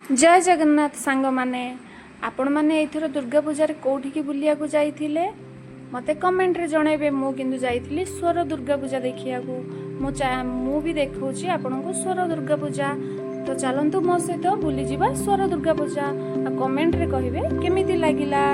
जय जगन्नाथ सांग माने आपण माने एथर दुर्गा पूजा रे कोठी की बुलिया को जाइथिले मते कमेंट रे जणेबे। मु किंतु जाइथिली स्वर दुर्गा पूजा देखिया को। मु भी देखौची आपन को स्वर दुर्गा पूजा। तो चलंतु मो सहित बुली जिबा स्वर दुर्गा पूजा। कमेंट रे कहिबे केमिति लागिला।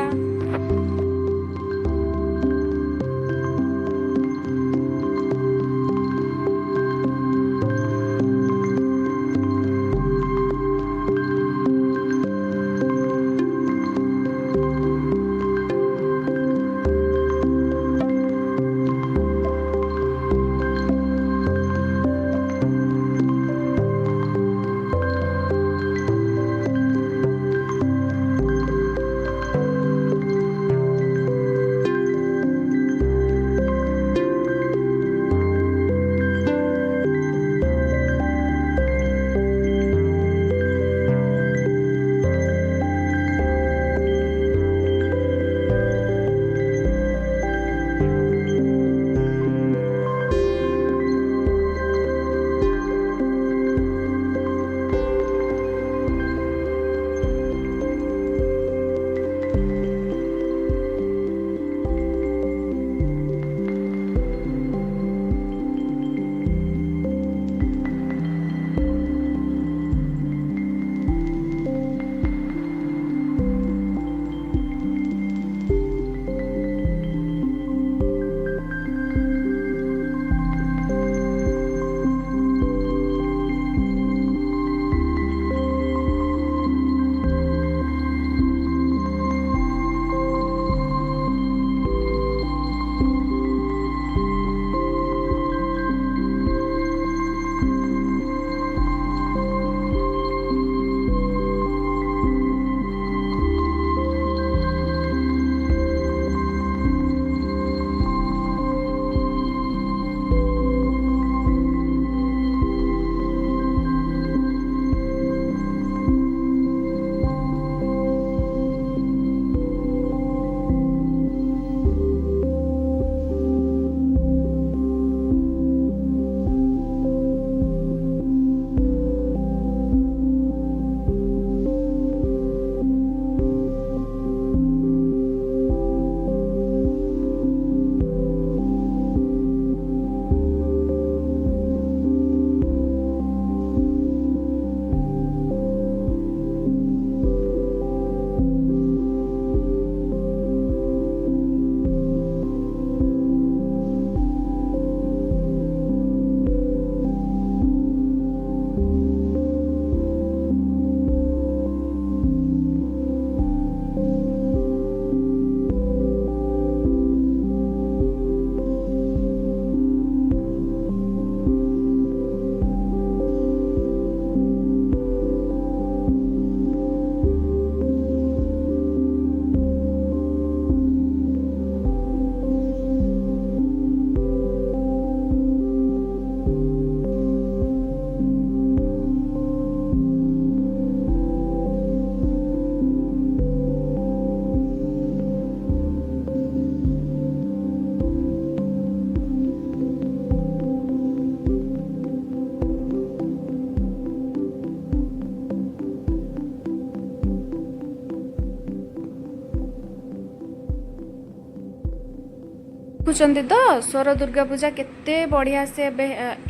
देखुंत तो स्वर दुर्गा पूजा केते बढ़िया से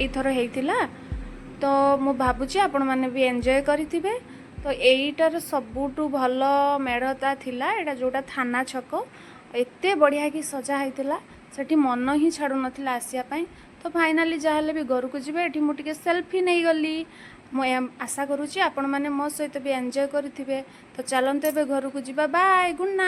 एथर होता। तो मु भावुची आपण मैंने भी एंजॉय करेंगे। तो यहीटार सबुठु भल मेढ़ता थिला एटा जोटा थाना छक एते बढ़िया कि सजा होता सेठी मन ही छाड़ू नाला आसापी। तो फाइनाली जहाँ भी घर को जीवे एठी मुझे सेल्फी नहीं गली। मुझे आशा करुँची आपण मैंने मो सहित भी एंजॉय करेंगे। तो चलते घर को जीवा। Bye good night.